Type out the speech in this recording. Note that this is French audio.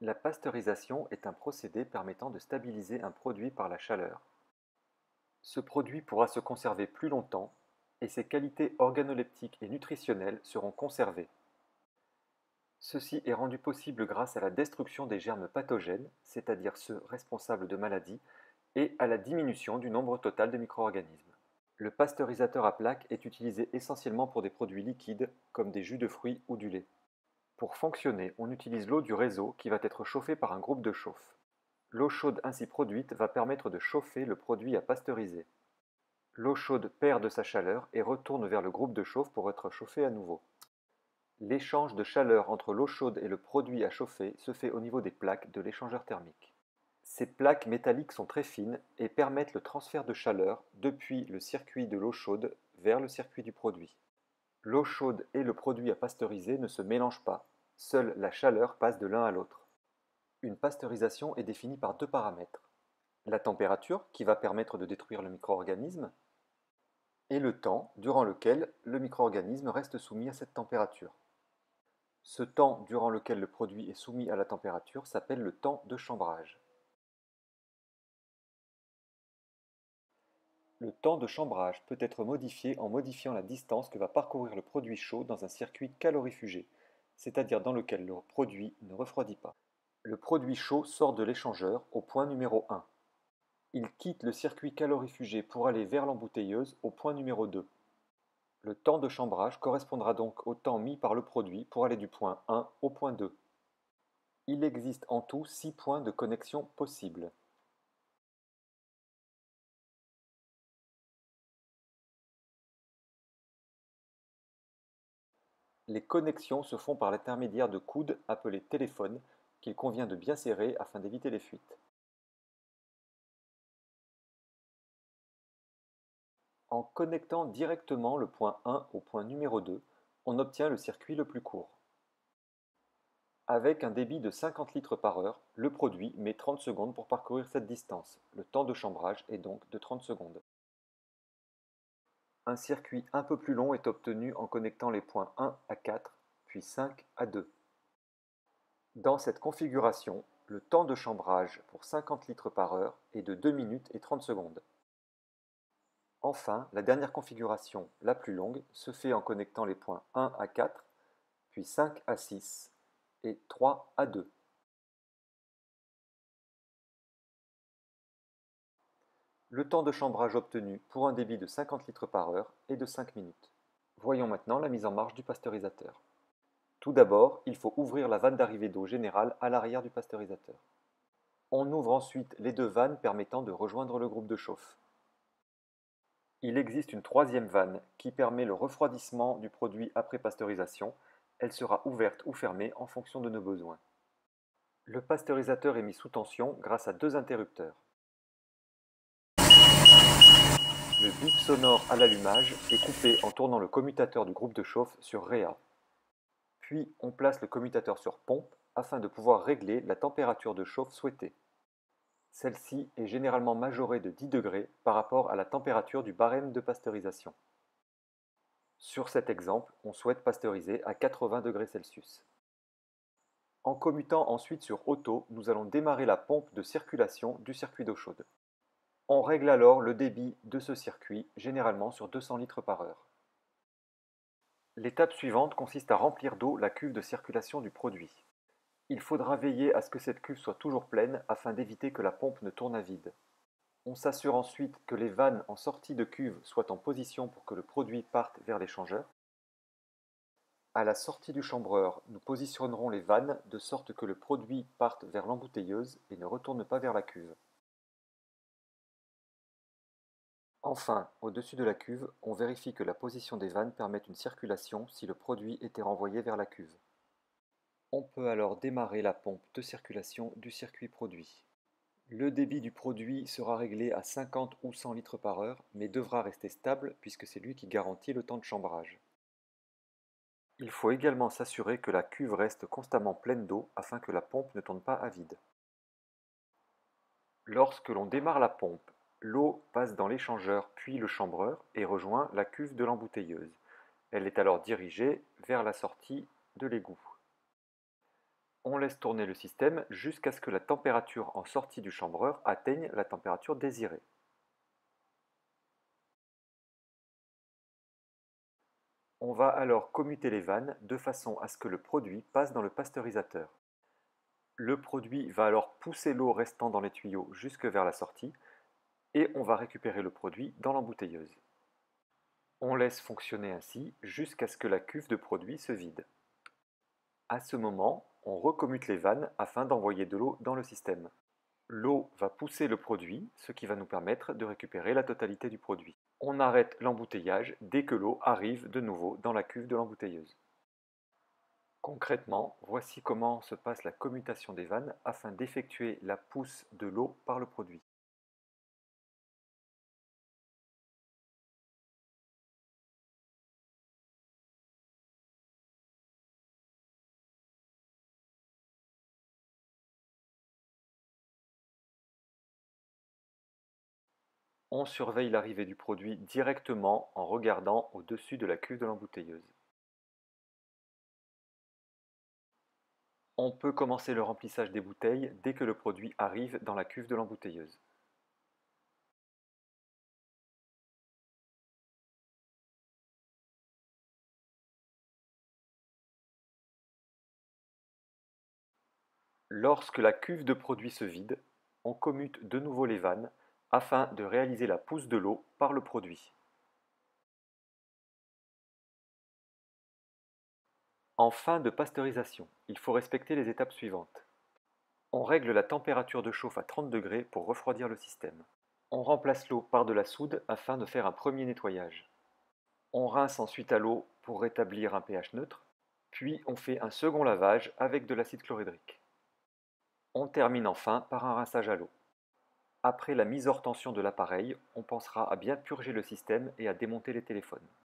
La pasteurisation est un procédé permettant de stabiliser un produit par la chaleur. Ce produit pourra se conserver plus longtemps et ses qualités organoleptiques et nutritionnelles seront conservées. Ceci est rendu possible grâce à la destruction des germes pathogènes, c'est-à-dire ceux responsables de maladies, et à la diminution du nombre total de micro-organismes. Le pasteurisateur à plaques est utilisé essentiellement pour des produits liquides comme des jus de fruits ou du lait. Pour fonctionner, on utilise l'eau du réseau qui va être chauffée par un groupe de chauffe. L'eau chaude ainsi produite va permettre de chauffer le produit à pasteuriser. L'eau chaude perd de sa chaleur et retourne vers le groupe de chauffe pour être chauffée à nouveau. L'échange de chaleur entre l'eau chaude et le produit à chauffer se fait au niveau des plaques de l'échangeur thermique. Ces plaques métalliques sont très fines et permettent le transfert de chaleur depuis le circuit de l'eau chaude vers le circuit du produit. L'eau chaude et le produit à pasteuriser ne se mélangent pas, seule la chaleur passe de l'un à l'autre. Une pasteurisation est définie par deux paramètres: la température, qui va permettre de détruire le micro-organisme, et le temps durant lequel le micro-organisme reste soumis à cette température. Ce temps durant lequel le produit est soumis à la température s'appelle le temps de chambrage. Le temps de chambrage peut être modifié en modifiant la distance que va parcourir le produit chaud dans un circuit calorifugé, c'est-à-dire dans lequel le produit ne refroidit pas. Le produit chaud sort de l'échangeur au point numéro 1. Il quitte le circuit calorifugé pour aller vers l'embouteilleuse au point numéro 2. Le temps de chambrage correspondra donc au temps mis par le produit pour aller du point 1 au point 2. Il existe en tout 6 points de connexion possibles. Les connexions se font par l'intermédiaire de coudes appelés téléphones qu'il convient de bien serrer afin d'éviter les fuites. En connectant directement le point 1 au point numéro 2, on obtient le circuit le plus court. Avec un débit de 50 litres par heure, le produit met 30 secondes pour parcourir cette distance. Le temps de chambrage est donc de 30 secondes. Un circuit un peu plus long est obtenu en connectant les points 1 à 4, puis 5 à 2. Dans cette configuration, le temps de chambrage pour 50 litres par heure est de 2 minutes et 30 secondes. Enfin, la dernière configuration, la plus longue, se fait en connectant les points 1 à 4, puis 5 à 6 et 3 à 2. Le temps de chambrage obtenu pour un débit de 50 litres par heure est de 5 minutes. Voyons maintenant la mise en marche du pasteurisateur. Tout d'abord, il faut ouvrir la vanne d'arrivée d'eau générale à l'arrière du pasteurisateur. On ouvre ensuite les deux vannes permettant de rejoindre le groupe de chauffe. Il existe une troisième vanne qui permet le refroidissement du produit après pasteurisation. Elle sera ouverte ou fermée en fonction de nos besoins. Le pasteurisateur est mis sous tension grâce à deux interrupteurs. Le bip sonore à l'allumage est coupé en tournant le commutateur du groupe de chauffe sur Réa. Puis on place le commutateur sur pompe afin de pouvoir régler la température de chauffe souhaitée. Celle-ci est généralement majorée de 10 degrés par rapport à la température du barème de pasteurisation. Sur cet exemple, on souhaite pasteuriser à 80 degrés Celsius. En commutant ensuite sur Auto, nous allons démarrer la pompe de circulation du circuit d'eau chaude. On règle alors le débit de ce circuit, généralement sur 200 litres par heure. L'étape suivante consiste à remplir d'eau la cuve de circulation du produit. Il faudra veiller à ce que cette cuve soit toujours pleine afin d'éviter que la pompe ne tourne à vide. On s'assure ensuite que les vannes en sortie de cuve soient en position pour que le produit parte vers l'échangeur. À la sortie du chambreur, nous positionnerons les vannes de sorte que le produit parte vers l'embouteilleuse et ne retourne pas vers la cuve. Enfin, au-dessus de la cuve, on vérifie que la position des vannes permette une circulation si le produit était renvoyé vers la cuve. On peut alors démarrer la pompe de circulation du circuit produit. Le débit du produit sera réglé à 50 ou 100 litres par heure, mais devra rester stable puisque c'est lui qui garantit le temps de chambrage. Il faut également s'assurer que la cuve reste constamment pleine d'eau afin que la pompe ne tourne pas à vide. Lorsque l'on démarre la pompe, l'eau passe dans l'échangeur puis le chambreur et rejoint la cuve de l'embouteilleuse. Elle est alors dirigée vers la sortie de l'égout. On laisse tourner le système jusqu'à ce que la température en sortie du chambreur atteigne la température désirée. On va alors commuter les vannes de façon à ce que le produit passe dans le pasteurisateur. Le produit va alors pousser l'eau restant dans les tuyaux jusque vers la sortie et on va récupérer le produit dans l'embouteilleuse. On laisse fonctionner ainsi jusqu'à ce que la cuve de produit se vide. À ce moment, on recommute les vannes afin d'envoyer de l'eau dans le système. L'eau va pousser le produit, ce qui va nous permettre de récupérer la totalité du produit. On arrête l'embouteillage dès que l'eau arrive de nouveau dans la cuve de l'embouteilleuse. Concrètement, voici comment se passe la commutation des vannes afin d'effectuer la pousse de l'eau par le produit. On surveille l'arrivée du produit directement en regardant au-dessus de la cuve de l'embouteilleuse. On peut commencer le remplissage des bouteilles dès que le produit arrive dans la cuve de l'embouteilleuse. Lorsque la cuve de produit se vide, on commute de nouveau les vannes afin de réaliser la pousse de l'eau par le produit. En fin de pasteurisation, il faut respecter les étapes suivantes. On règle la température de chauffe à 30 degrés pour refroidir le système. On remplace l'eau par de la soude afin de faire un premier nettoyage. On rince ensuite à l'eau pour rétablir un pH neutre, puis on fait un second lavage avec de l'acide chlorhydrique. On termine enfin par un rinçage à l'eau. Après la mise hors tension de l'appareil, on pensera à bien purger le système et à démonter les téléphones.